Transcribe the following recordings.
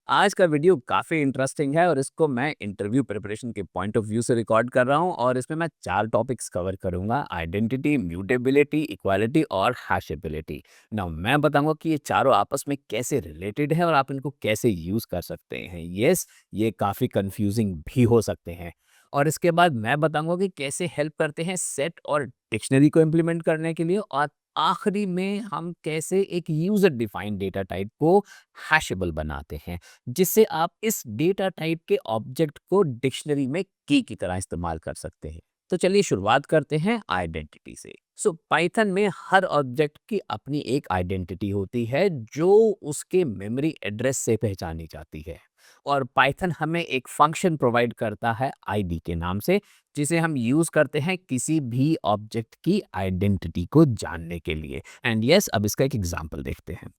आज का वीडियो काफ़ी इंटरेस्टिंग है और इसको मैं इंटरव्यू प्रिपरेशन के पॉइंट ऑफ व्यू से रिकॉर्ड कर रहा हूँ और इसमें मैं 4 टॉपिक्स कवर करूँगा आइडेंटिटी, म्यूटेबिलिटी, इक्वालिटी और हैशेबिलिटी। नाउ मैं बताऊँगा कि ये चारों आपस में कैसे रिलेटेड है और आप इनको कैसे यूज़ कर सकते हैं। येस, ये काफ़ी कन्फ्यूजिंग भी हो सकते हैं। और इसके बाद मैं बताऊँगा कि कैसे हेल्प करते हैं सेट और डिक्शनरी को इम्प्लीमेंट करने के लिए और आखिरी में हम कैसे एक यूज़र डिफाइंड डेटा टाइप को हैशेबल बनाते हैं, जिससे आप इस डेटा टाइप के ऑब्जेक्ट को डिक्शनरी में की तरह इस्तेमाल कर सकते हैं। तो चलिए शुरुआत करते हैं आइडेंटिटी से। सो पाइथन में हर ऑब्जेक्ट की अपनी एक आइडेंटिटी होती है जो उसके मेमोरी एड्रेस से पहचानी जाती है। और पाइथन हमें एक फंक्शन प्रोवाइड करता है आईडी के नाम से, जिसे हम यूज करते हैं किसी भी ऑब्जेक्ट की आइडेंटिटी को जानने के लिए। एंड यस, अब इसका एक एग्जांपल देखते हैं।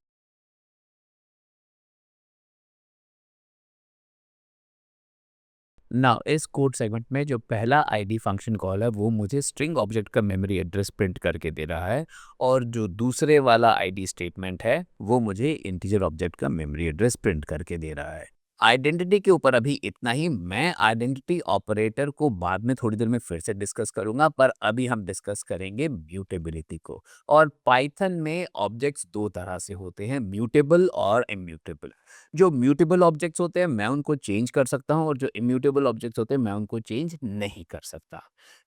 नाउ इस कोड सेगमेंट में जो पहला आईडी फंक्शन कॉल है वो मुझे स्ट्रिंग ऑब्जेक्ट का मेमोरी एड्रेस प्रिंट करके दे रहा है, और जो दूसरे वाला आईडी स्टेटमेंट है वो मुझे इंटीजर ऑब्जेक्ट का मेमोरी एड्रेस प्रिंट करके दे रहा है। आइडेंटिटी के ऊपर अभी इतना ही। मैं आइडेंटिटी ऑपरेटर को बाद में थोड़ी देर में फिर से डिस्कस करूंगा, पर अभी हम डिस्कस करेंगे म्यूटेबिलिटी को। और पाइथन में ऑब्जेक्ट्स दो तरह से होते हैं, म्यूटेबल और इम्यूटेबल। जो म्यूटेबल ऑब्जेक्ट्स होते हैं मैं उनको चेंज कर सकता हूँ, और जो इम्यूटेबल ऑब्जेक्ट्स होते हैं मैं उनको चेंज नहीं कर सकता।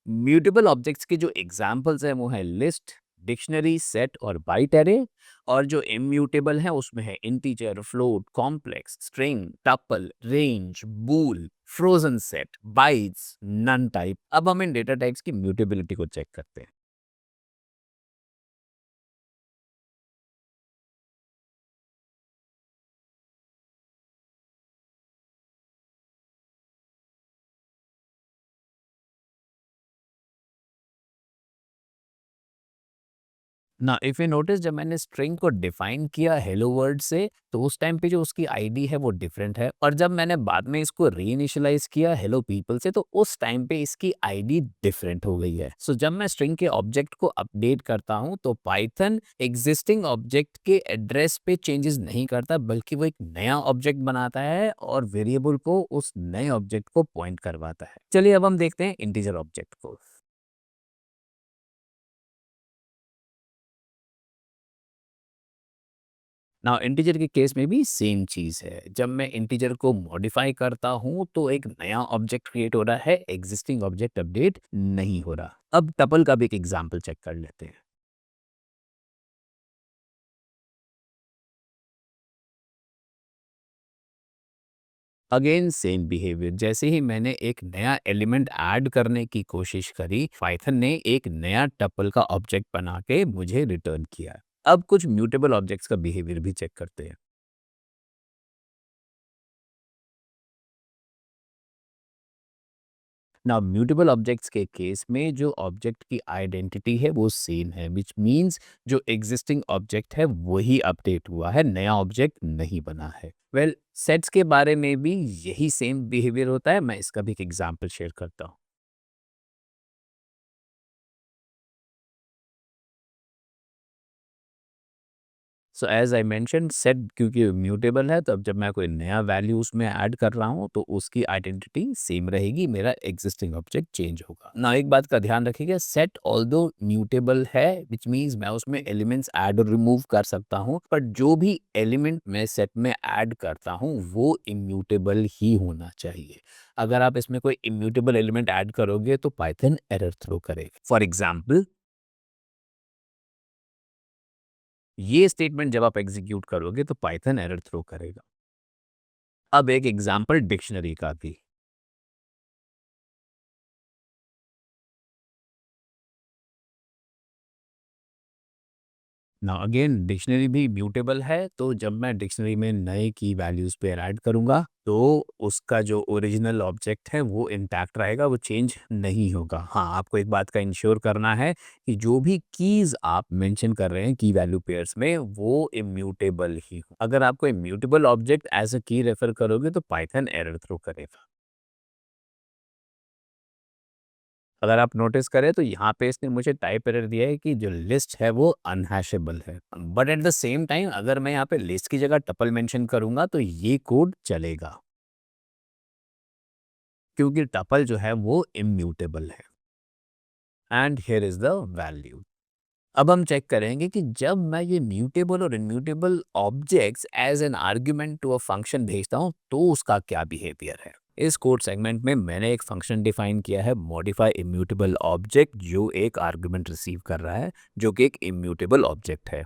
म्यूटेबल ऑब्जेक्ट्स के जो एग्जांपल्स हैं वो है लिस्ट, डिक्शनरी, सेट और बाइट एरे। और जो इम्यूटेबल है उसमें है integer, float, complex, string, tuple, range, bool, frozen set, bytes, none type. अब हम इन डेटा टाइप्स की म्यूटेबिलिटी को चेक करते हैं। ना इफ यू नोटिस, जब मैंने स्ट्रिंग को डिफाइन किया हेलो वर्ड से, तो उस टाइम पे जो उसकी आईडी है वो डिफरेंट है, और जब मैंने बाद में इसको रीइनिशियलाइज किया हेलो पीपल से, तो उस टाइम पे इसकी आईडी डिफरेंट हो गई है। सो जब मैं स्ट्रिंग के ऑब्जेक्ट को अपडेट करता हूँ तो पाइथन एग्जिस्टिंग ऑब्जेक्ट के एड्रेस पे चेंजेस नहीं करता, बल्कि वो एक नया ऑब्जेक्ट बनाता है और वेरिएबल को उस नए ऑब्जेक्ट को पॉइंट करवाता है। चलिए अब हम देखते हैं इंटीजर ऑब्जेक्ट को। नाउ इंटीजर के केस में भी सेम चीज़ है। जब मैं इंटीजर को मॉडिफाई करता हूँ तो एक नया ऑब्जेक्ट क्रिएट हो रहा है, एग्जिस्टिंग ऑब्जेक्ट अपडेट नहीं हो रहा। अब टपल का भी एक एग्जांपल चेक कर लेते हैं। अगेन सेम बिहेवियर, जैसे ही मैंने एक नया एलिमेंट ऐड करने की कोशिश करी, पाइथन ने एक नया टपल का ऑब्जेक्ट बना के मुझे रिटर्न किया। अब कुछ म्यूटेबल ऑब्जेक्ट्स का बिहेवियर भी चेक करते हैं। नाउ म्यूटेबल ऑब्जेक्ट्स के केस में जो ऑब्जेक्ट की आइडेंटिटी है वो सेम है, विच मीन्स जो एग्जिस्टिंग ऑब्जेक्ट है वही अपडेट हुआ है, नया ऑब्जेक्ट नहीं बना है। वेल, सेट्स के बारे में भी यही सेम बिहेवियर होता है। मैं इसका भी एक एग्जांपल शेयर करता हूँ। So as I mention, set क्योंकि म्यूटेबल है, तो अब जब मैं कोई नया वैल्यू उसमें ऐड कर रहा हूँ तो उसकी आइडेंटिटी सेम रहेगी, मेरा एग्जिस्टिंग ऑब्जेक्ट चेंज होगा ना। एक बात का ध्यान रखिएगा, सेट ऑल्दो म्यूटेबल है, विच मीन्स मैं उसमें एलिमेंट्स ऐड और रिमूव कर सकता हूँ, पर जो भी एलिमेंट मैं सेट में ऐड करता हूँ वो इम्यूटेबल ही होना चाहिए। अगर आप इसमें कोई इम्यूटेबल एलिमेंट ऐड करोगे तो पाइथन एरर थ्रो करेगा। फॉर एग्जाम्पल, ये स्टेटमेंट जब आप एग्जीक्यूट करोगे तो पाइथन एरर थ्रो करेगा। अब एक एग्जांपल डिक्शनरी का भी। ना अगेन डिक्शनरी भी म्यूटेबल है, तो जब मैं डिक्शनरी में नए की वैल्यूज पे ऐड करूंगा तो उसका जो ओरिजिनल ऑब्जेक्ट है वो इंटैक्ट रहेगा, वो चेंज नहीं होगा। हाँ, आपको एक बात का इंश्योर करना है कि जो भी कीज आप मेंशन कर रहे हैं की वैल्यू पेयर्स में वो इम्यूटेबल ही हो। अगर आपको इम्यूटेबल ऑब्जेक्ट एज अ की रेफर करोगे तो पाइथन एरर थ्रो करेगा। अगर आप नोटिस करें तो यहाँ पे इसने मुझे टाइप एरर दिया है कि जो लिस्ट है वो अनहैशेबल है। But at the same time अगर मैं यहाँ पे लिस्ट की जगह टपल मेंशन करूँगा तो ये कोड चलेगा, क्योंकि टपल जो है वो इम्यूटेबल है। And here is the value. अब हम चेक करेंगे कि जब मैं ये म्यूटेबल और immutable objects as an argument to a function भेजता हूँ तो उसका क्या बिहेवियर है। इस कोड सेगमेंट में मैंने एक फंक्शन डिफाइन किया है, मॉडिफाई इम्यूटेबल ऑब्जेक्ट, जो एक आर्ग्यूमेंट रिसीव कर रहा है, जो कि एक इम्यूटेबल ऑब्जेक्ट है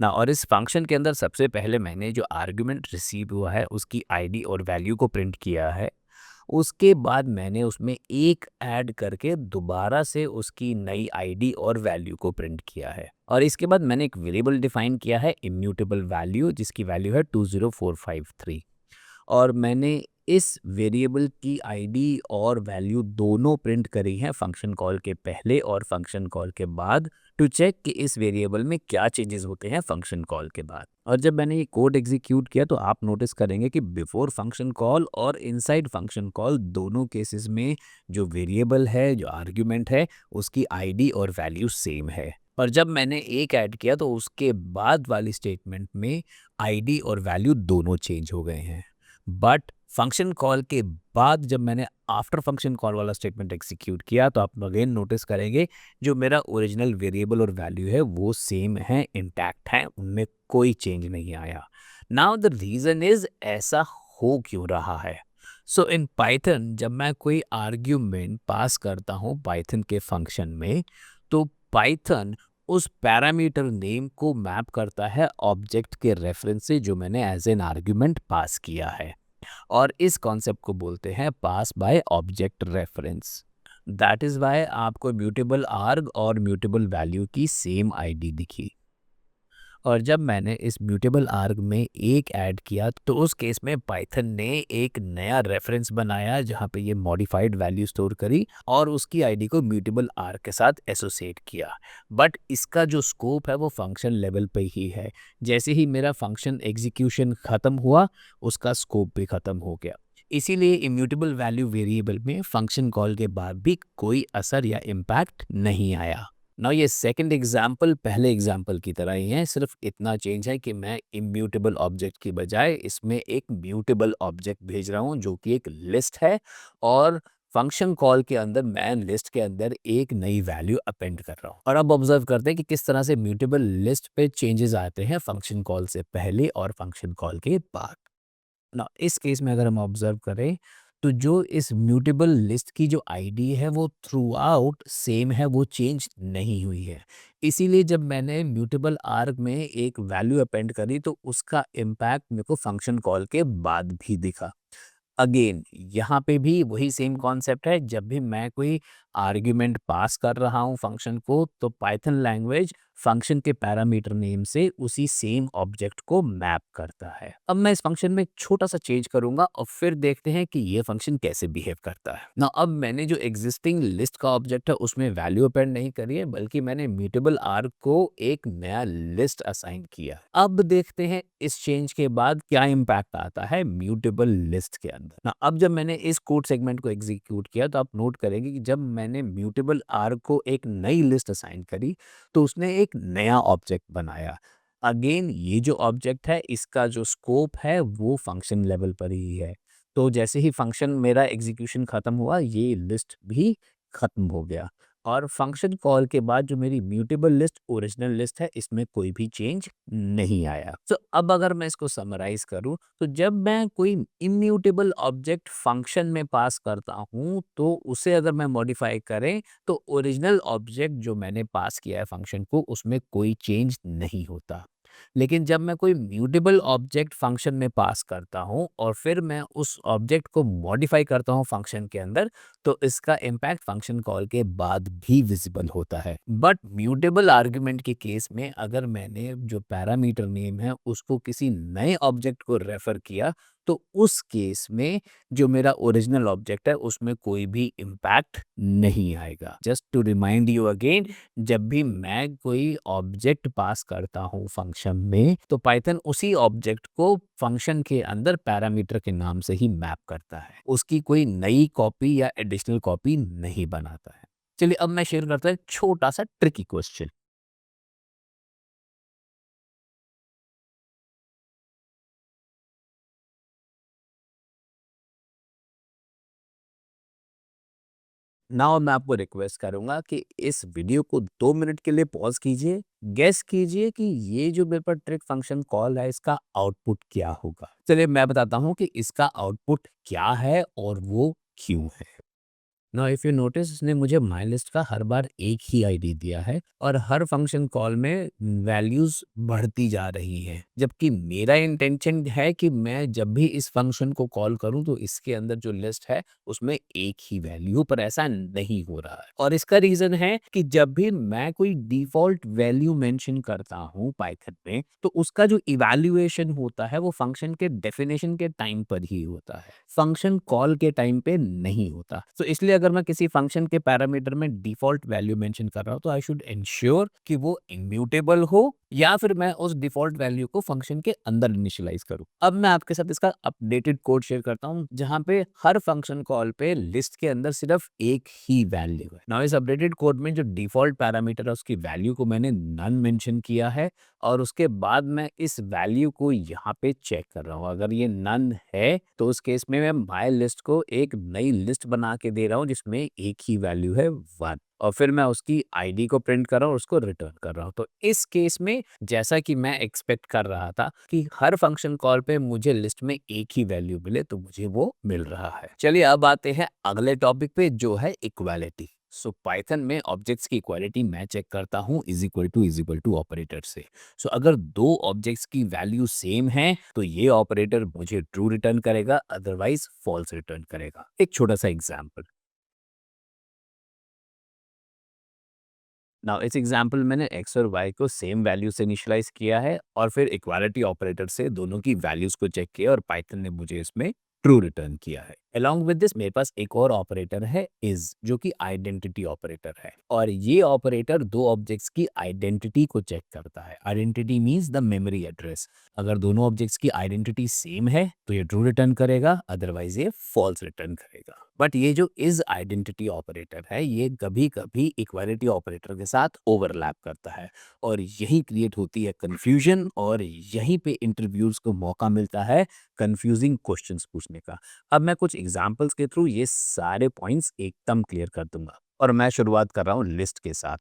ना। और इस फंक्शन के अंदर सबसे पहले मैंने जो आर्ग्यूमेंट रिसीव हुआ है उसकी आईडी और वैल्यू को प्रिंट किया है। उसके बाद मैंने उसमें एक ऐड करके दोबारा से उसकी नई आईडी और वैल्यू को प्रिंट किया है। और इसके बाद मैंने एक वेरिएबल डिफाइन किया है इम्यूटेबल वैल्यू, जिसकी वैल्यू है 20453। और मैंने इस वेरिएबल की आईडी और वैल्यू दोनों प्रिंट करी हैं फंक्शन कॉल के पहले और फंक्शन कॉल के बाद, टू चेक कि इस वेरिएबल में क्या चेंजेस होते हैं फंक्शन कॉल के बाद। और जब मैंने ये कोड एग्जीक्यूट किया तो आप नोटिस करेंगे कि बिफोर फंक्शन कॉल और इनसाइड फंक्शन कॉल दोनों केसेस में जो वेरिएबल है, जो आर्ग्यूमेंट है, उसकी आईडी और वैल्यू सेम है। और जब मैंने एक ऐड किया तो उसके बाद वाली स्टेटमेंट में आईडी और वैल्यू दोनों चेंज हो गए हैं। बट फंक्शन कॉल के बाद जब मैंने आफ्टर फंक्शन कॉल वाला स्टेटमेंट एग्जीक्यूट किया तो आप अगेन नोटिस करेंगे जो मेरा ओरिजिनल वेरिएबल और वैल्यू है वो सेम है, इंटैक्ट है, उनमें कोई चेंज नहीं आया। नाउ द रीज़न इज ऐसा हो क्यों रहा है। सो इन पाइथन जब मैं कोई आर्ग्यूमेंट पास करता हूँ पाइथन के फंक्शन में, तो पाइथन उस पैरामीटर नेम को मैप करता है ऑब्जेक्ट के रेफरेंस से जो मैंने एज एन आर्ग्यूमेंट पास किया है। और इस कॉन्सेप्ट को बोलते हैं pass by object reference. That is why आपको म्यूटेबल आर्ग और म्यूटेबल वैल्यू की सेम आईडी दिखी। और जब मैंने इस म्यूटेबल आर्ग में एक ऐड किया तो उस केस में पाइथन ने एक नया रेफरेंस बनाया जहाँ पे ये मॉडिफाइड वैल्यू स्टोर करी और उसकी आईडी को म्यूटेबल आर्ग के साथ एसोसिएट किया। बट इसका जो स्कोप है वो फंक्शन लेवल पे ही है। जैसे ही मेरा फंक्शन एग्जीक्यूशन ख़त्म हुआ उसका स्कोप भी ख़त्म हो गया। इसीलिए इम्यूटेबल वैल्यू वेरिएबल में फंक्शन कॉल के बाद भी कोई असर या इम्पैक्ट नहीं आया। नाउ ये सेकंड एग्जाम्पल पहले एग्जाम्पल की तरह ही है, सिर्फ इतना चेंज है कि मैं इम्यूटेबल ऑब्जेक्ट की बजाय इसमें एक म्यूटेबल ऑब्जेक्ट भेज रहा हूँ जो कि एक लिस्ट है। और फंक्शन कॉल के अंदर मैं लिस्ट के अंदर एक नई वैल्यू अपेंड कर रहा हूँ। और अब ऑब्जर्व करते हैं कि किस तरह से म्यूटेबल लिस्ट पे चेंजेस आते हैं फंक्शन कॉल से पहले और फंक्शन कॉल के बाद। ना इस केस में अगर हम ऑब्जर्व करें तो जो इस म्यूटेबल लिस्ट की जो आईडी है वो थ्रू आउट सेम है, वो चेंज नहीं हुई है। इसीलिए जब मैंने म्यूटेबल आर्ग में एक वैल्यू अपेंड करी तो उसका इम्पैक्ट मेरे को फंक्शन कॉल के बाद भी दिखा। अगेन यहाँ पे भी वही सेम कॉन्सेप्ट है, जब भी मैं कोई आर्ग्यूमेंट पास कर रहा हूँ फंक्शन को तो पाइथन लैंग्वेज फंक्शन के पैरामीटर नेम से उसी सेम ऑब्जेक्ट को मैप करता है। अब मैं इस फंक्शन में एक छोटा सा चेंज करूंगा और फिर देखते हैं कि ये फंक्शन कैसे बिहेव करता है ना। अब मैंने जो एग्जिस्टिंग लिस्ट का ऑब्जेक्ट है उसमें वैल्यू अपेंड नहीं करी है, बल्कि मैंने म्यूटेबल आर्ग को एक नया लिस्ट असाइन किया। अब देखते हैं इस चेंज के बाद क्या इम्पैक्ट आता है म्यूटेबल लिस्ट के अंदर ना। अब जब मैंने इस कोड सेगमेंट को एग्जीक्यूट किया तो आप नोट करेंगे कि जब मैंने म्यूटेबल आर्ग को एक नई लिस्ट असाइन करी तो उसने एक नया ऑब्जेक्ट बनाया। अगेन ये जो ऑब्जेक्ट है इसका जो स्कोप है वो फंक्शन लेवल पर ही है। तो जैसे ही फंक्शन मेरा एग्जीक्यूशन खत्म हुआ ये लिस्ट भी खत्म हो गया। और फंक्शन कॉल के बाद जो मेरी म्यूटेबल लिस्ट ओरिजिनल लिस्ट है इसमें कोई भी चेंज नहीं आया। तो अब अगर मैं इसको समराइज करूं तो जब मैं कोई इम्यूटेबल ऑब्जेक्ट फंक्शन में पास करता हूं तो उसे अगर मैं मॉडिफाई करें तो ओरिजिनल ऑब्जेक्ट जो मैंने पास किया है फंक्शन को उसमें कोई चेंज नहीं होता। लेकिन जब मैं कोई म्यूटेबल ऑब्जेक्ट फंक्शन में पास करता हूं और फिर मैं उस ऑब्जेक्ट को मॉडिफाई करता हूं फंक्शन के अंदर तो इसका इम्पैक्ट फंक्शन कॉल के बाद भी विजिबल होता है। बट म्यूटेबल आर्ग्यूमेंट के केस में अगर मैंने जो पैरामीटर नेम है उसको किसी नए ऑब्जेक्ट को रेफर किया तो उस केस में जो मेरा ओरिजिनल ऑब्जेक्ट है उसमें कोई भी इम्पैक्ट नहीं आएगा। Just to remind you again, जब भी मैं कोई ऑब्जेक्ट पास करता हूँ फंक्शन में तो पाइथन उसी ऑब्जेक्ट को फंक्शन के अंदर पैरामीटर के नाम से ही मैप करता है, उसकी कोई नई कॉपी या एडिशनल कॉपी नहीं बनाता है। चलिए अब मैं शेयर करता हूँ एक छोटा-सा ट्रिकी क्वेश्चन। नाउ मैं आपको रिक्वेस्ट करूँगा कि इस वीडियो को 2 मिनट के लिए पॉज़ कीजिए, गेस कीजिए कि ये जो मेरे पास ट्रिक फंक्शन कॉल है इसका आउटपुट क्या होगा? चलिए मैं बताता हूँ कि इसका आउटपुट क्या है और वो क्यों है? नाउ इफ यू नोटिस इसने मुझे माइलिस्ट का हर बार एक ही आईडी दिया है और हर फंक्शन कॉल में वैल्यूज बढ़ती जा रही हैं, जबकि मेरा इंटेंशन है कि मैं जब भी इस फंक्शन को कॉल करूं तो इसके अंदर जो लिस्ट है उसमें एक ही वैल्यू, पर ऐसा नहीं हो रहा है। और इसका रीजन है कि जब भी मैं कोई डिफॉल्ट वैल्यू मेंशन करता हूं पाइथन में तो उसका जो इवैल्यूएशन होता है वो फंक्शन के डेफिनेशन के टाइम पर ही होता है, फंक्शन कॉल के टाइम पे नहीं होता। तो इसलिए अगर मैं किसी फंक्शन के पैरामीटर में डिफॉल्ट वैल्यू मेंशन कर रहा हूँ तो आई शुड इंश्योर कि वो इम्यूटेबल हो या फिर मैं उस डिफॉल्ट वैल्यू को फंक्शन के अंदर इनिशियलाइज करूँ। अब मैं आपके साथ इसका अपडेटेड कोड शेयर करता हूँ जहाँ पे हर फंक्शन कॉल पे लिस्ट के अंदर सिर्फ एक ही वैल्यू है। नाउ इस अपडेटेड कोड में जो डिफॉल्ट पैरामीटर है उसकी वैल्यू को मैंने नन मेंशन किया है और उसके बाद मैं इस वैल्यू को यहाँ पे चेक कर रहा हूँ। अगर ये नन है तो उस केस में मैं माय लिस्ट को एक नई लिस्ट बना के दे रहा हूँ जिसमें एक ही वैल्यू है 1 और फिर मैं उसकी आईडी को प्रिंट कर रहा हूँ और उसको रिटर्न कर रहा हूँ। तो इस केस में जैसा कि मैं एक्सपेक्ट कर रहा था कि हर फंक्शन कॉल पे मुझे लिस्ट में एक ही वैल्यू मिले तो मुझे वो मिल रहा है। चलिए अब आते हैं अगले टॉपिक पे जो है इक्वालिटी। सो पाइथन में ऑब्जेक्ट्स की इक्वालिटी मैं चेक करता हूँ इज इक्वल टू ऑपरेटर से। सो अगर दो ऑब्जेक्ट्स की वैल्यू सेम है तो ये ऑपरेटर मुझे ट्रू रिटर्न करेगा, अदरवाइज फॉल्स रिटर्न करेगा। एक छोटा सा एग्जांपल। नाउ इस एग्जांपल मैंने एक्स और वाई को सेम वैल्यू से इनिशियलाइज किया है और फिर इक्वालिटी ऑपरेटर से दोनों की वैल्यूज को चेक किया और पाइथन ने मुझे इसमें ट्रू रिटर्न किया है। अलॉन्ग विद दिस मेरे पास एक और ऑपरेटर है इज, जो कि आइडेंटिटी ऑपरेटर है और ये ऑपरेटर दो ऑब्जेक्ट्स की आइडेंटिटी को चेक करता है। Identity means the memory address. अगर दोनों ऑब्जेक्ट्स की आइडेंटिटी सेम है तो ये ट्रू रिटर्न करेगा, अदरवाइज ये फॉल्स रिटर्न करेगा। बट ये जो इज आइडेंटिटी ऑपरेटर है ये कभी कभी इक्वालिटी ऑपरेटर के साथ ओवरलैप करता है और यही क्रिएट होती है कंफ्यूजन और यहीं पे इंटरव्यूज को मौका मिलता है कंफ्यूजिंग क्वेश्चंस पूछने का। अब मैं कुछ एग्जांपल्स के थ्रू ये सारे पॉइंट्स एकदम क्लियर कर दूंगा और मैं शुरुआत कर रहा हूँ लिस्ट के साथ।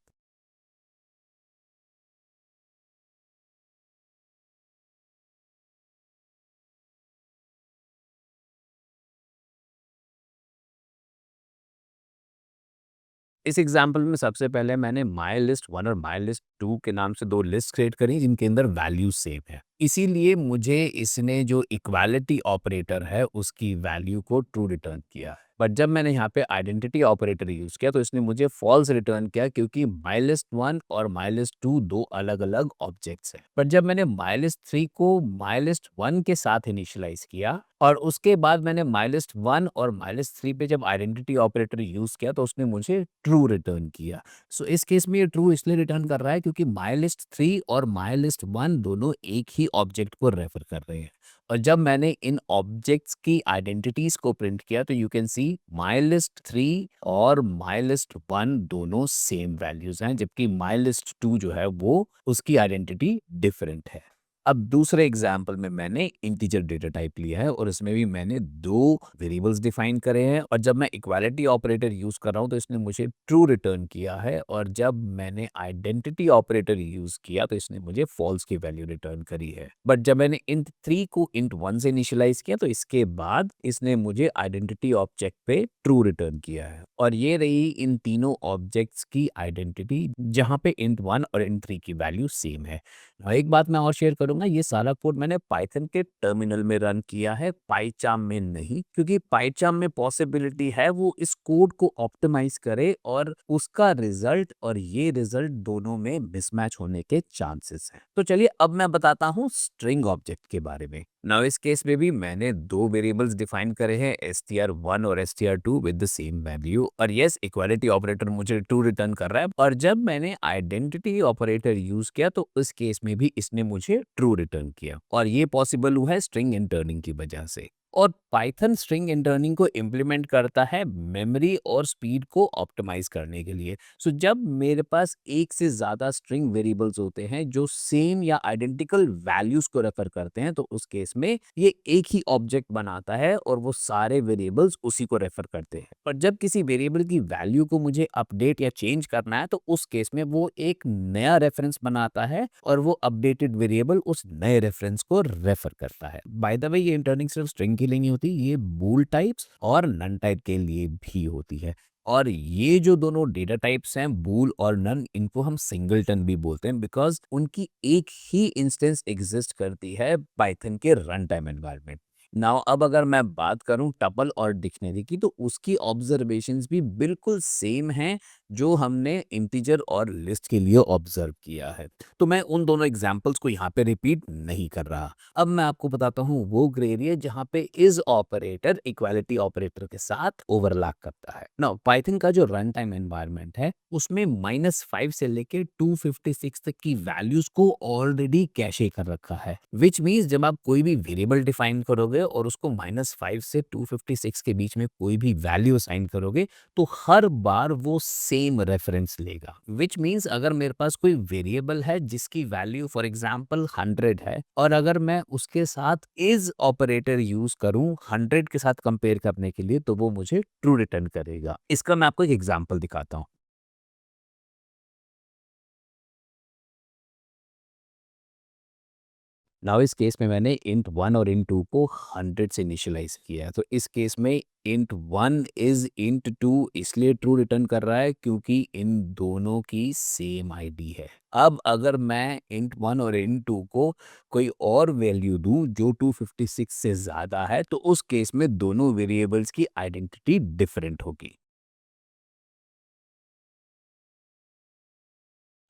इस एग्जाम्पल में सबसे पहले मैंने माई लिस्ट वन और माई लिस्ट टू के नाम से दो लिस्ट क्रिएट करी जिनके अंदर वैल्यू सेम है। इसीलिए मुझे इसने जो इक्वालिटी ऑपरेटर है उसकी वैल्यू को ट्रू रिटर्न किया। बट जब मैंने यहाँ पे आइडेंटिटी ऑपरेटर यूज किया तो इसने मुझे फॉल्स रिटर्न किया क्योंकि माई लिस्ट वन और माई लिस्ट टू दो अलग अलग ऑब्जेक्ट्स हैं। बट जब मैंने माई लिस्ट थ्री को माई लिस्ट वन के साथ इनिशियलाइज किया और उसके बाद मैंने माई लिस्ट वन और माई लिस्ट थ्री पे जब आइडेंटिटी ऑपरेटर यूज किया तो उसने मुझे ट्रू रिटर्न किया। सो इस केस में ये ट्रू इसलिए रिटर्न कर रहा है क्योंकि माई लिस्ट थ्री और माई लिस्ट वन दोनों एक ही ऑब्जेक्ट को रेफर कर रहे हैं और जब मैंने इन ऑब्जेक्ट्स की आइडेंटिटीज को प्रिंट किया तो you can see my list three और माई लिस्ट वन दोनों सेम वैल्यूज हैं, जबकि माई लिस्ट टू जो है वो उसकी आइडेंटिटी डिफरेंट है। अब दूसरे एग्जाम्पल में मैंने इंटीजर डेटा टाइप लिया है और इसमें भी मैंने दो वेरिएबल्स डिफाइन करे हैं और जब मैं इक्वालिटी ऑपरेटर यूज कर रहा हूं तो इसने मुझे ट्रू रिटर्न किया है और जब मैंने आइडेंटिटी ऑपरेटर यूज किया तो इसने मुझे फॉल्स की वैल्यू रिटर्न करी है। बट जब मैंने इंट थ्री को इंट वन से इनिशियलाइज किया तो इसके बाद इसने मुझे आइडेंटिटी ऑब्जेक्ट पे ट्रू रिटर्न किया है और ये रही इन तीनों ऑब्जेक्ट्स की आइडेंटिटी जहां पे इंट वन और इंट थ्री की वैल्यू सेम है। एक बात मैं और शेयर करूंगा, ये सारा कोड मैंने पाइथन के टर्मिनल में रन किया है, पाइचार्म में नहीं, क्योंकि पाइचार्म में पॉसिबिलिटी है वो इस कोड को ऑप्टिमाइज करे और उसका रिजल्ट और ये रिजल्ट दोनों में मिसमैच होने के चांसेस हैं। तो चलिए अब मैं बताता हूँ स्ट्रिंग ऑब्जेक्ट के बारे में। नाउ इस केस में भी मैंने दो वेरिएबल्स डिफाइन करे हैं str1 और str2 with the same value और यस इक्वालिटी ऑपरेटर मुझे ट्रू रिटर्न कर रहा है और जब मैंने आइडेंटिटी ऑपरेटर यूज किया तो उस केस में भी इसने मुझे ट्रू रिटर्न किया और ये पॉसिबल हुआ है स्ट्रिंग इंटर्निंग की वजह से। और पाइथन स्ट्रिंग इंटरनिंग को इम्प्लीमेंट करता है मेमोरी और स्पीड को ऑप्टिमाइज करने के लिए। सो जब मेरे पास एक से ज़्यादा स्ट्रिंग वेरिएबल्स होते हैं जो सेम या आइडेंटिकल वैल्यूज को रेफर करते हैं, तो उस केस में ये एक ही ऑब्जेक्ट बनाता है और वो सारे वेरिएबल्स उसी को रेफर करते हैं। पर जब किसी वेरिएबल की वैल्यू को मुझे अपडेट या चेंज करना है, तो उस केस में वो एक नया रेफरेंस बनाता है और वो अपडेटेड वेरिएबल उस नए रेफरेंस को रेफर करता है। बाय द वे, ये इंटरनिंग सिर्फ स्ट्रिंग के लिए नहीं होती, ये बूल टाइप्स और नन टाइप के लिए भी होती है। और ये जो दोनों डेटा टाइप्स हैं, बूल और नन, इनको हम सिंगलटन भी बोलते हैं बिकॉज उनकी एक ही इंस्टेंस एग्जिस्ट करती है पाइथन के रन टाइम एनवायरनमेंट। नाउ अब अगर मैं बात करूं टपल और डिक्शनरी की, तो उसकी ऑब्जर्वेशंस भी बिल्कुल सेम हैं जो हमने इंटीजर और लिस्ट के लिए ऑब्जर्व किया है। तो मैं उन दोनों एग्जांपल्स को यहाँ पे रिपीट नहीं कर रहा। अब मैं आपको बताता हूँ वो ग्रे एरिया जहाँ पे इज ऑपरेटर इक्वालिटी ऑपरेटर के साथ ओवरलैप करता है। नाउ पाइथन का जो रन टाइम एनवायरनमेंट है उसमें -5 से लेके 256 तक की वैल्यूज को ऑलरेडी कैशे कर रखा है, विच मीन्स जब आप कोई भी वेरिएबल डिफाइन करोगे और उसको -5 से 256 के बीच में कोई भी वैल्यू असाइन करोगे, तो हर बार वो सेम रेफरेंस लेगा। विच मीन्स अगर मेरे पास कोई वेरिएबल है जिसकी वैल्यू फॉर एग्जांपल 100 है, और अगर मैं उसके साथ इज ऑपरेटर यूज करूं 100 के साथ कंपेयर करने के लिए, तो वो मुझे ट्रू रिटर्न करेगा। इसका मैं आपको एक एग्जांपल दिखाता हूं। नाउ इस केस में मैंने int 1 और int 2 को 100 से इनिशियलाइज किया है, तो इस केस में int 1 इज int 2 इसलिए ट्रू रिटर्न कर रहा है क्योंकि इन दोनों की सेम आईडी है। अब अगर मैं int 1 और int 2 को कोई और वैल्यू दूं जो 256 से ज्यादा है, तो उस केस में दोनों वेरिएबल्स की आइडेंटिटी डिफरेंट होगी।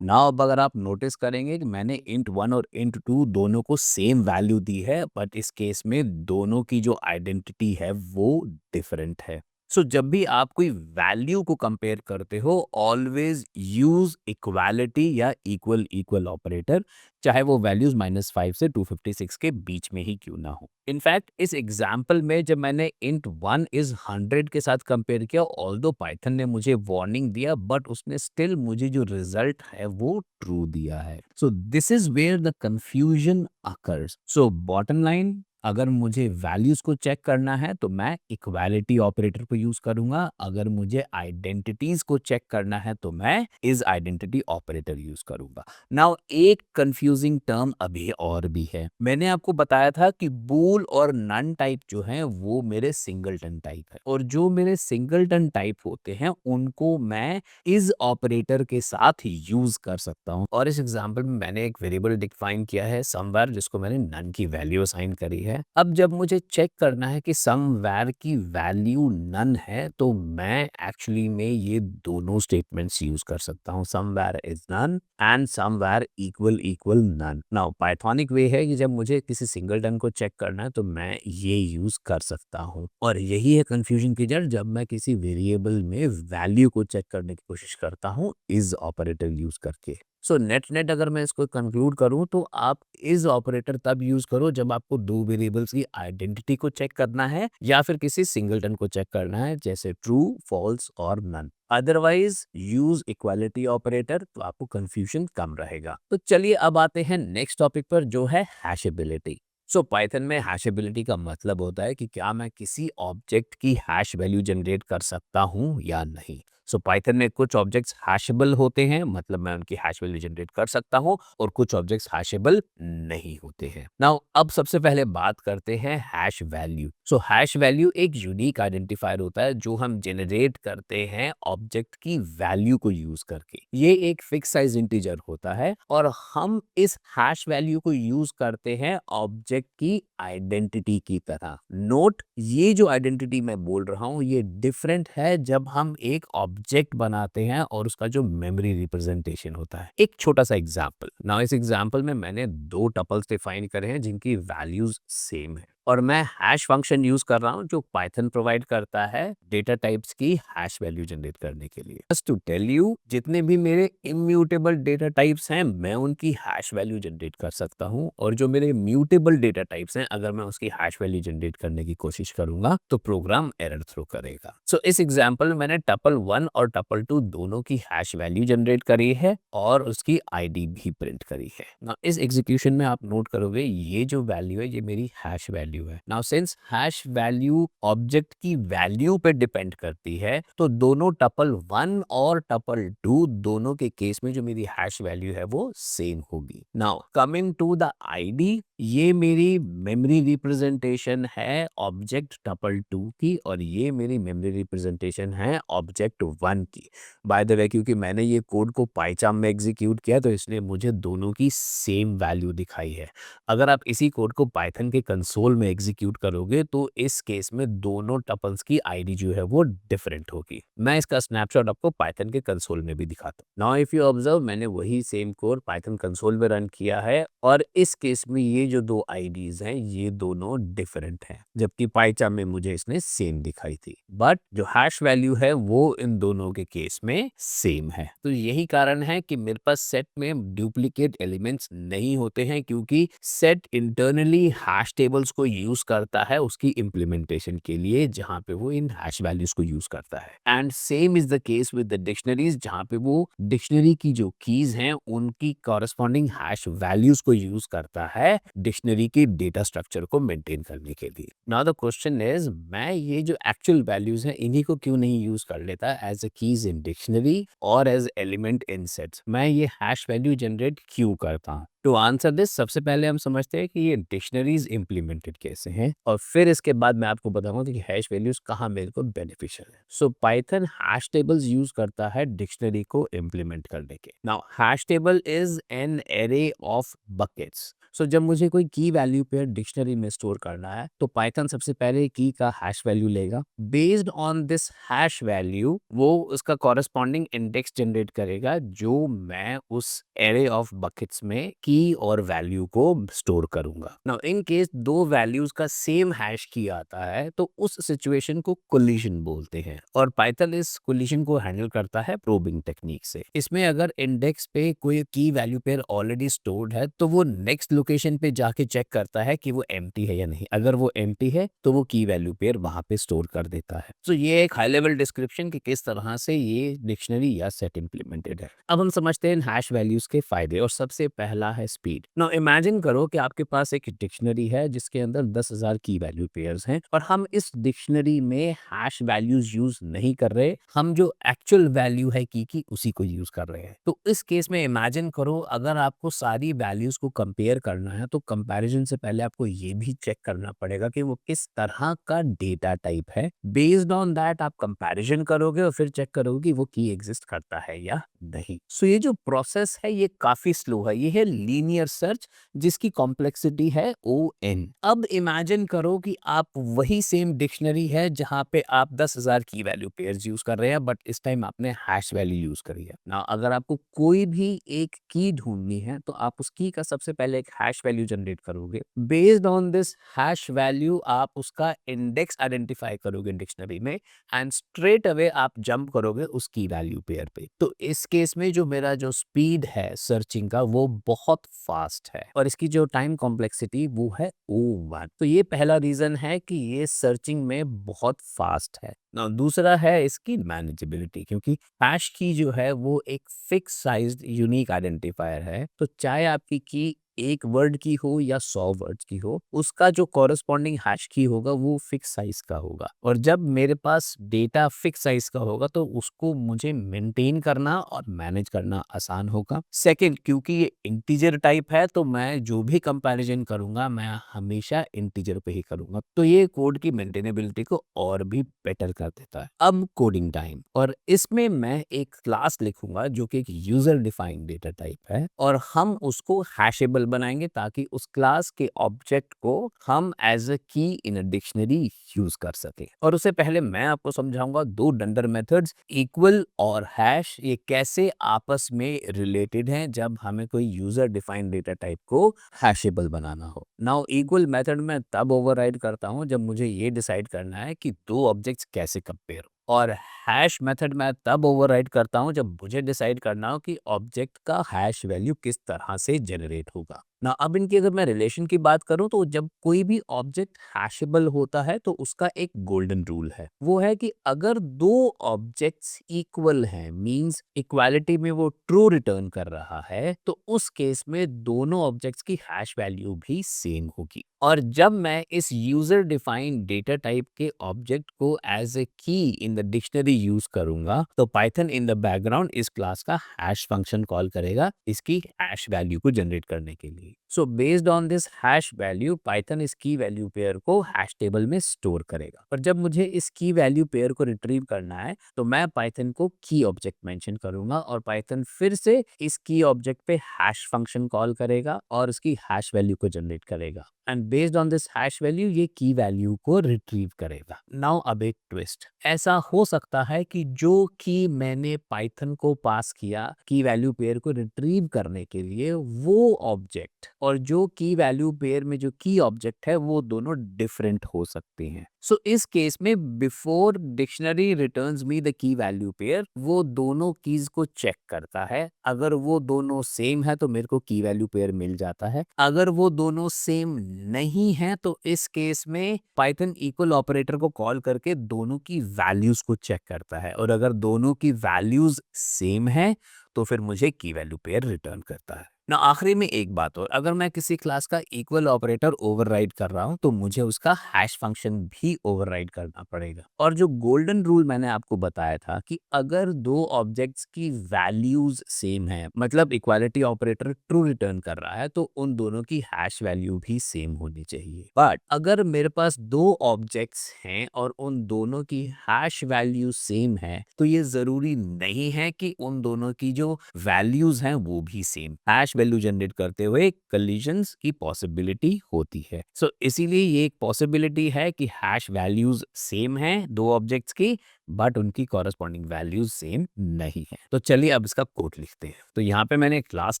नाउ अब अगर आप नोटिस करेंगे कि मैंने int 1 और int 2 दोनों को सेम वैल्यू दी है, बट इस केस में दोनों की जो आइडेंटिटी है वो डिफरेंट है। सो जब भी आप कोई वैल्यू को कंपेयर करते हो, ऑलवेज यूज इक्वालिटी या इक्वल इक्वल ऑपरेटर, चाहे वो वैल्यूज -5 से 256 के बीच में ही क्यों ना हो। इनफैक्ट इस एग्जाम्पल में जब मैंने int 1 इज 100 के साथ कंपेयर किया, ऑल्दो पाइथन ने मुझे वार्निंग दिया, बट उसने स्टिल मुझे जो रिजल्ट है वो ट्रू दिया है। So this is where the confusion occurs. So bottom line, अगर मुझे वैल्यूज को चेक करना है तो मैं इक्वालिटी ऑपरेटर को यूज करूंगा। अगर मुझे आइडेंटिटीज को चेक करना है तो मैं इज आइडेंटिटी ऑपरेटर यूज करूंगा। नाउ एक कंफ्यूजिंग टर्म अभी और भी है। मैंने आपको बताया था कि बूल और नन टाइप जो हैं वो मेरे सिंगलटन टाइप है, और जो मेरे सिंगलटन टाइप होते हैं उनको मैं इज ऑपरेटर के साथ यूज कर सकता हूं। और इस एग्जांपल में मैंने एक वेरिएबल डिफाइन किया है समवेयर, जिसको मैंने नन की वैल्यू असाइन करी है। अब जब मुझे चेक करना है कि समवेयर की वैल्यू नन है, तो मैं एक्चुअली में ये दोनों स्टेटमेंट्स यूज कर सकता हूँ, somewhere is none and somewhere equal equal none. Now pythonic way है कि जब मुझे किसी सिंगलटन को चेक करना है तो मैं ये यूज कर सकता हूँ, और यही है कंफ्यूजन की जड़ जब मैं किसी वेरिएबल में वैल्यू को चेक करने की कोशिश करता हूँ इज ऑपरेटर यूज करके। सो नेट नेट अगर मैं इसको कंक्लूड करूं, तो आप इज ऑपरेटर तब यूज करो जब आपको दो वेरिएबल्स की आइडेंटिटी को चेक करना है या फिर किसी सिंगलटन को चेक करना है, जैसे ट्रू, फॉल्स और none. Otherwise use equality operator, तो आपको कंफ्यूजन कम रहेगा। तो चलिए अब आते हैं नेक्स्ट टॉपिक पर, जो है हैशेबिलिटी। सो पाइथन में हैशेबिलिटी का मतलब होता है कि क्या मैं किसी ऑब्जेक्ट की हैश वैल्यू जनरेट कर सकता हूं या नहीं। सो पाइथन में कुछ ऑब्जेक्ट्स हैशेबल होते हैं, मतलब मैं उनकी हैश वैल्यू जनरेट कर सकता हूं, और कुछ ऑब्जेक्ट्स हैशेबल नहीं होते हैं। नाउ अब सबसे पहले बात करते हैं हैश वैल्यू। सो हैश वैल्यू एक यूनिक आइडेंटिफायर होता है जो हम जनरेट करते हैं ऑब्जेक्ट की वैल्यू को यूज करके। ये एक फिक्स साइज इंटीजर होता है और हम इस हैश वैल्यू को यूज करते हैं ऑब्जेक्ट की आइडेंटिटी की तरह। नोट, ये जो आइडेंटिटी मैं बोल रहा हूं ये डिफरेंट है जब हम एक ऑब्जेक्ट बनाते हैं और उसका जो मेमोरी रिप्रेजेंटेशन होता है। एक छोटा सा एग्जांपल। नाउ इस एग्जांपल में मैंने दो टपल्स डिफाइन करे हैं जिनकी वैल्यूज सेम है। और मैं हैश फंक्शन यूज कर रहा हूँ जो पाइथन प्रोवाइड करता है डेटा टाइप्स की हैश वैल्यू जनरेट करने के लिए। जस्ट टू टेल यू, जितने भी मेरे इम्यूटेबल डेटा टाइप्स हैं मैं उनकी हैश वैल्यू जनरेट कर सकता हूँ, और जो मेरे म्यूटेबल डेटा टाइप्स हैं अगर मैं उसकी हैश वैल्यू जनरेट करने की कोशिश करूंगा तो प्रोग्राम एरर थ्रो करेगा। सो इस एग्जांपल में मैंने टपल 1 और टपल 2 दोनों की हैश वैल्यू जनरेट करी है और उसकी आईडी भी प्रिंट करी है। नाउ इस एग्जीक्यूशन में आप नोट करोगे ये जो वैल्यू है ये मेरी हैश वैल्यू है। Now since hash value object की वैल्यू पे डिपेंड करती है तो दोनों टपल 1 और टपल 2 दोनों के केस में जो मेरी हैश वैल्यू है वो सेम होगी। Now coming to the ID, ये मेरी मेमोरी रिप्रेजेंटेशन है ऑब्जेक्ट टपल 2 की और ये मेरी मेमोरी रिप्रेजेंटेशन है ऑब्जेक्ट 1 की। बाय द वे, क्योंकि मैंने ये कोड को पाइचार्म में एग्जीक्यूट किया तो इसलिए मुझे दोनों की सेम वैल्यू दिखाई है। अगर आप इसी कोड को पाइथन के कंसोल में एग्जीक्यूट करोगे तो इस केस में दोनों टपल्स की आईडी जो है वो डिफरेंट होगी। मैं इसका स्नैपशॉट आपको पाइथन के कंसोल में भी दिखाता हूँ। नाउ इफ यू ऑब्जर्व, मैंने वही सेम कोड पाइथन कंसोल में रन किया है और इस केस में ये जो दो आईडीज हैं ये दोनों डिफरेंट हैं, जबकि पाइचार्म में मुझे इसने सेम दिखाई थी। बट जो हैश वैल्यू है वो इन दोनों के केस में सेम है। तो यही कारण है कि मेरे पास सेट में डुप्लीकेट एलिमेंट्स नहीं होते हैं, क्योंकि सेट इंटरनली हैश टेबल्स को यूज करता है उसकी इंप्लीमेंटेशन के लिए जहां पे वो इन हैश वैल्यूज को यूज करता है। And same is the case with the dictionaries, जहां पे वो डिक्शनरी की जो कीज हैं उनकी कॉरेस्पॉन्डिंग हैश वैल्यूज को यूज करता है डिक्शनरी के डेटा स्ट्रक्चर को मेंटेन करने के लिए। नाउ द क्वेश्चन इज, मैं ये जो एक्चुअल वैल्यूज हैं इन्हीं को क्यों नहीं यूज कर लेता as a keys in dictionary और एज एलिमेंट इन सेट्स? मैं ये हैश वैल्यू जनरेट क्यों करता हूँ? टू आंसर दिस, सबसे पहले हम समझते हैं कि ये डिक्शनरीज इंप्लीमेंटेड कैसे हैं और फिर इसके बाद मैं आपको बताऊंगा कि हैश वैल्यूज कहाँ मेरे को बेनिफिशियल है। So Python hash tables use करता है डिक्शनरी को इंप्लीमेंट करने के। Now hash table is an array of buckets. So जब मुझे कोई की वैल्यू पेयर डिक्शनरी में स्टोर करना है तो पाइथन सबसे पहले की का हैश वैल्यू लेगा। Based on this hash value वो उसका कॉरेस्पॉन्डिंग इंडेक्स जनरेट करेगा जो मैं उस एरे ऑफ बकेट्स में की और वैल्यू को स्टोर करूंगा। नाउ इन केस दो वैल्यूज का सेम हैश की आता है तो उस सिचुएशन को कोलिशन बोलते हैं और पाइथन इस कोलिशन को हैंडल करता है प्रोबिंग टेक्निक से। इसमें अगर इंडेक्स पे कोई key value pair already stored है तो वो नेक्स्ट लोकेशन पे जाके चेक करता है कि वो एम्प्टी है या नहीं। अगर वो एम्प्टी है तो वो की वैल्यू पेयर वहां पे स्टोर कर देता है। तो ये एक हाई लेवल डिस्क्रिप्शन कि किस तरह से ये डिक्शनरी या सेट इंप्लीमेंटेड है। अब हम समझते हैं हैश वैल्यूज के फायदे और सबसे पहला है स्पीड। नाउ इमेजिन करो कि आपके पास एक डिक्शनरी है जिसके अंदर 10,000 की वैल्यू पेयर्स हैं और हम इस डिक्शनरी में हैश वैल्यूज यूज नहीं कर रहे, हम जो एक्चुअल वैल्यू है की उसी को यूज कर रहे हैं। तो इस केस में इमेजिन करो अगर आपको सारी वैल्यूज को कंपेयर करना है तो कंपैरिजन से पहले आपको ये भी चेक करना पड़ेगा कि वो किस तरह का डेटा टाइप है। बेस्ड ऑन दैट आप कंपैरिजन करोगे और फिर चेक करोगे कि वो की एग्जिस्ट करता है या नहीं। सो ये जो प्रोसेस है ये काफी स्लो है, ये है लीनियर सर्च जिसकी कॉम्प्लेक्सिटी है ON। अब इमेजिन करो कि आप वही सेम डिक्शनरी है जहां पे आप 10,000 की वैल्यू पेयर्स यूज कर रहे हैं बट इस टाइम आपने हैश वैल्यू यूज करी है। ना अगर आपको कोई भी एक की ढूंढनी है तो आप उस की का सबसे पहले एक हैश वैल्यू जनरेट करोगे। Based on this hash value आप उसका इंडेक्स आइडेंटिफाई करोगे डिक्शनरी में एंड स्ट्रेट अवे आप जंप करोगे उस की वैल्यू पेयर पे। तो इस केस में जो मेरा जो स्पीड है सर्चिंग का वो बहुत फास्ट है और इसकी जो टाइम कॉम्प्लेक्सिटी वो है O1। तो ये पहला रीजन है कि ये सर्चिंग में बहुत फास्ट है। Now, दूसरा है इसकी मैनेजेबिलिटी, क्योंकि हैश की जो है वो एक फिक्स साइज्ड यूनिक आइडेंटिफायर है। तो चाहे आपकी की एक वर्ड की हो या 100 वर्ड्स की हो, उसका जो कॉरेस्पॉन्डिंग हैश की होगा वो फिक्स साइज का होगा। और जब मेरे पास डेटा फिक्स साइज का होगा तो उसको मुझे मेंटेन करना और मैनेज करना आसान होगा। सेकंड, क्योंकि ये इंटीजर टाइप है तो मैं जो भी कंपैरिजन करूंगा मैं हमेशा इंटीजर पे ही करूंगा। तो ये कोड की मेंटेनेबिलिटी को और भी बेटर कर देता है। अब कोडिंग टाइम, और इसमें मैं एक क्लास लिखूंगा जो कि एक यूजर डिफाइंड डेटा टाइप है और हम उसको हैशेबल टेबल बनाएंगे ताकि उस क्लास के ऑब्जेक्ट को हम एज अ की इन अ डिक्शनरी यूज कर सके। और उससे पहले मैं आपको समझाऊंगा दो डंडर मेथड्स, इक्वल और हैश, ये कैसे आपस में रिलेटेड हैं जब हमें कोई यूजर डिफाइंड डेटा टाइप को हैशेबल बनाना हो। नाउ इक्वल मेथड में तब ओवरराइड करता हूं जब मुझे ये डिसाइड करना है कि दो ऑब्जेक्ट्स कैसे कंपेयर, और हैश मेथड में तब ओवरराइड करता हूं जब मुझे डिसाइड करना हो कि ऑब्जेक्ट का हैश वैल्यू किस तरह से जनरेट होगा ना। अब इनकी अगर मैं रिलेशन की बात करूं तो जब कोई भी ऑब्जेक्ट हैशेबल होता है तो उसका एक गोल्डन रूल है, वो है कि अगर दो ऑब्जेक्ट्स इक्वल हैं, मींस इक्वालिटी में वो ट्रू रिटर्न कर रहा है, तो उस केस में दोनों ऑब्जेक्ट्स की हैश वैल्यू भी सेम होगी। और जब मैं इस यूजर डिफाइंड डेटा टाइप के ऑब्जेक्ट को एज ए की इन द डिक्शनरी यूज करूंगा तो पाइथन इन द बैकग्राउंड इस क्लास का हैश फंक्शन कॉल करेगा इसकी हैश वैल्यू को जनरेट करने के लिए। So based on this hash value Python इस की वैल्यू पेयर को हैश टेबल में स्टोर करेगा। और जब मुझे इस की वैल्यू पेयर को रिट्रीव करना है तो मैं पाइथन को की ऑब्जेक्ट मेंशन करूंगा और पाइथन फिर से इस की ऑब्जेक्ट पे हैश फंक्शन कॉल करेगा और उसकी हैश वैल्यू को जनरेट करेगा and based on this hash value ये की वैल्यू को रिट्रीव करेगा। नाउ अब एक ट्विस्ट, ऐसा हो सकता है कि जो की मैंने पाइथन को पास किया की वैल्यू पेयर को रिट्रीव करने के लिए, वो ऑब्जेक्ट और जो की वैल्यू पेयर में जो की ऑब्जेक्ट है वो दोनों डिफरेंट हो सकते हैं। सो इस केस में before dictionary returns me the key value pair, वो दोनों कीज को चेक करता है। अगर वो दोनों सेम है तो मेरे को की वैल्यू पेयर मिल जाता है, अगर वो दोनों सेम नहीं है तो इस केस में पाइथन इक्वल ऑपरेटर को कॉल करके दोनों की वैल्यूज को चेक करता है, और अगर दोनों की वैल्यूज सेम है तो फिर मुझे की वैल्यू पेयर रिटर्न करता है ना। आखिरी में एक बात और, अगर मैं किसी क्लास का इक्वल ऑपरेटर ओवरराइड कर रहा हूं तो मुझे उसका हैश फंक्शन भी ओवरराइड करना पड़ेगा। और जो गोल्डन रूल मैंने आपको बताया था कि अगर दो ऑब्जेक्ट्स की वैल्यूज सेम है, मतलब इक्वालिटी ऑपरेटर ट्रू रिटर्न कर रहा है, तो उन दोनों की हैश वैल्यू भी सेम होनी चाहिए। बट अगर मेरे पास दो ऑब्जेक्ट्स हैं और उन दोनों की हैश वैल्यू सेम है तो ये जरूरी नहीं है कि उन दोनों की जो वैल्यूज हैं वो भी सेम। हैश वैल्यू जनरेट करते हुए कलीजन्स की पॉसिबिलिटी होती है। सो इसीलिए ये एक पॉसिबिलिटी है कि हैश वैल्यूज सेम हैं दो ऑब्जेक्ट्स की, बट उनकी कॉरेस्पॉन्डिंग वैल्यूज सेम नहीं है। तो चलिए अब इसका कोड लिखते हैं। तो यहाँ पे मैंने क्लास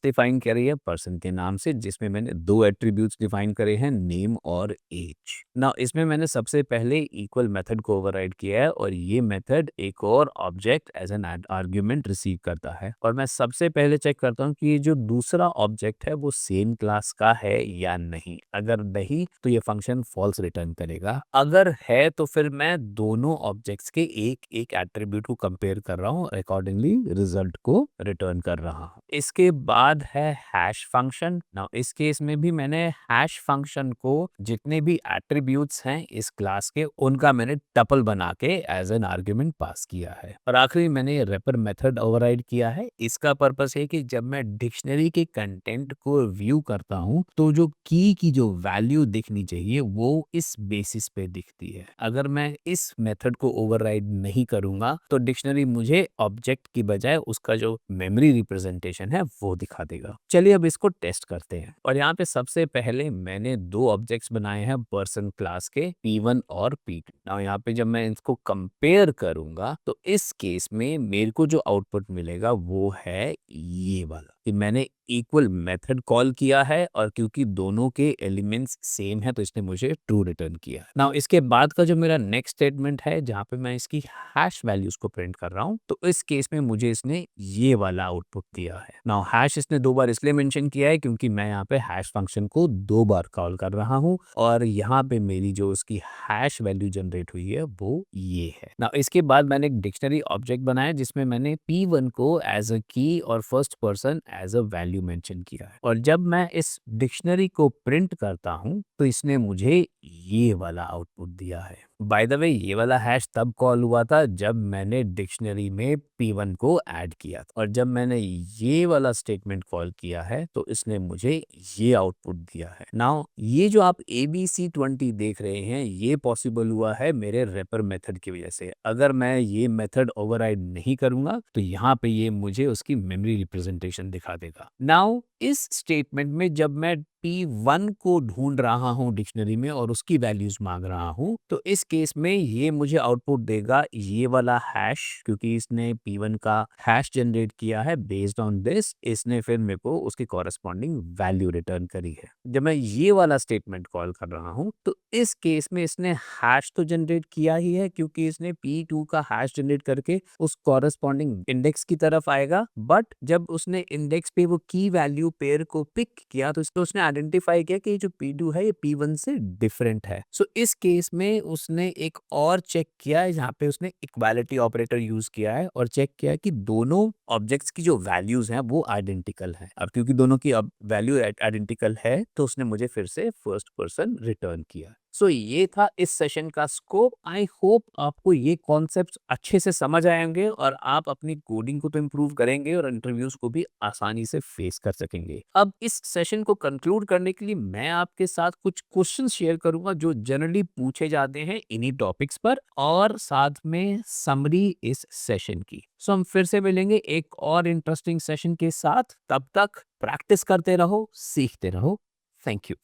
डिफाइन करी है पर्सन के नाम से, जिसमें मैंने दो एट्रीब्यूट्स डिफाइन करे हैं, नेम और एज। नाउ इसमें मैंने सबसे पहले इक्वल मेथड को ओवरराइड किया है और ये मेथड एक और object as an argument receive करता है। और मैं सबसे पहले चेक करता हूँ कि ये जो दूसरा ऑब्जेक्ट है वो सेम क्लास का है या नहीं। अगर नहीं तो ये फंक्शन फॉल्स रिटर्न करेगा, अगर है तो फिर मैं दोनों ऑब्जेक्ट्स के एक एक एट्रीब्यूट को कंपेयर कर रहा हूँ, अकॉर्डिंगली रिजल्ट को रिटर्न कर रहा हूँ। इसके बाद है हैश फंक्शन। नाउ इस केस में भी मैंने हैश फंक्शन को जितने भी एट्रीब्यूट्स हैं इस क्लास के उनका मैंने टपल बना के एज एन आर्ग्यूमेंट पास किया है। और आखिरी मैंने रेपर मेथड ओवरराइड किया है। इसका पर्पस है कि जब मैं डिक्शनरी के कंटेंट को व्यू करता हूँ तो जो की जो वैल्यू दिखनी चाहिए वो इस बेसिस पे दिखती है। अगर मैं इस मेथड को ओवरराइड नहीं करूंगा तो डिक्शनरी मुझे ऑब्जेक्ट की बजाय उसका जो मेमोरी रिप्रेजेंटेशन है वो दिखा देगा। चलिए अब इसको टेस्ट करते हैं। और यहाँ पे सबसे पहले मैंने दो ऑब्जेक्ट्स बनाए हैं पर्सन क्लास के, P1 और P2। नाउ यहाँ पे जब मैं इसको कंपेयर करूंगा तो इस केस में मेरे को जो आउटपुट मिलेगा वो है ये वाला कि मैंने इक्वल मेथड कॉल किया है और क्योंकि दोनों के एलिमेंट्स सेम है तो इसने मुझे ट्रू रिटर्न किया। नाउ इसके बाद का जो मेरा नेक्स्ट स्टेटमेंट है जहाँ पे मैं इसकी हैश वैल्यूज को प्रिंट कर रहा हूँ, तो इस केस में मुझे इसने ये वाला आउटपुट दिया है। नाउ हैश इसने दो बार इसलिए मेंशन किया है क्योंकि मैं यहाँ पे हैश फंक्शन को दो बार कॉल कर रहा हूँ और यहाँ पे मेरी जो उसकी हैश वैल्यू जनरेट हुई है वो ये है। नाउ इसके बाद मैंने एक डिक्शनरी ऑब्जेक्ट बनाया जिसमें मैंने P1 को एज अ की और first person as a value mention किया है। और जब मैं इस डिक्शनरी को प्रिंट करता हूं तो इसने मुझे ये वाला आउटपुट दिया है। बाय द वे ये वाला हैश तब कॉल हुआ था जब मैंने डिक्शनरी में P1 को ऐड किया था, और जब मैंने ये वाला स्टेटमेंट कॉल किया है तो इसने मुझे ये आउटपुट दिया है। नाउ ये जो आप ABC20 देख रहे हैं ये पॉसिबल हुआ है मेरे रैपर मेथड की वजह से। अगर मैं ये मेथड ओवरराइड नहीं करूंगा तो यहाँ पे ये मुझे उसकी मेमोरी रिप्रेजेंटेशन दिखा देगा। नाउ इस स्टेटमेंट में जब मैं P1 को ढूंढ रहा हूँ डिक्शनरी में और उसकी वैल्यूज मांग रहा हूँ तो इस केस में ये मुझे आउटपुट देगा ये वाला हैश, क्योंकि इसने P1 का हैश जनरेट किया है। बेस्ड ऑन दिस इसने फिर मेरे को उसकी कॉरेस्पॉन्डिंग वैल्यू रिटर्न करी है। जब मैं ये वाला स्टेटमेंट कॉल कर रहा हूँ तो इस केस में इसने हैश तो जनरेट किया ही है, क्योंकि इसने P2 का हैश जनरेट करके उस कॉरेस्पॉन्डिंग इंडेक्स की तरफ आएगा। बट जब उसने इंडेक्स पे वो की वैल्यू पेयर को पिक किया तो उसने आइडेंटिफाई किया कि ये जो P2 है ये P1 से डिफरेंट है। सो इस केस में उसने एक और चेक किया है जहाँ पे उसने इक्वालिटी ऑपरेटर यूज किया है और चेक किया कि दोनों ऑब्जेक्ट्स की जो वैल्यूज हैं वो आइडेंटिकल है। अब क्योंकि दोनों की वैल्यू आइडेंटिकल है तो उसने मुझे फिर से फर्स्ट पर्सन रिटर्न किया। सो ये था इस सेशन का स्कोप। आई होप आपको ये कॉन्सेप्ट्स अच्छे से समझ आएंगे और आप अपनी कोडिंग को तो इम्प्रूव करेंगे और इंटरव्यूज को भी आसानी से फेस कर सकेंगे। अब इस सेशन को कंक्लूड करने के लिए मैं आपके साथ कुछ क्वेश्चन शेयर करूंगा जो जनरली पूछे जाते हैं इन्हीं टॉपिक्स पर, और साथ में समरी इस सेशन की। सो हम फिर से मिलेंगे एक और इंटरेस्टिंग सेशन के साथ। तब तक प्रैक्टिस करते रहो, सीखते रहो। Thank you.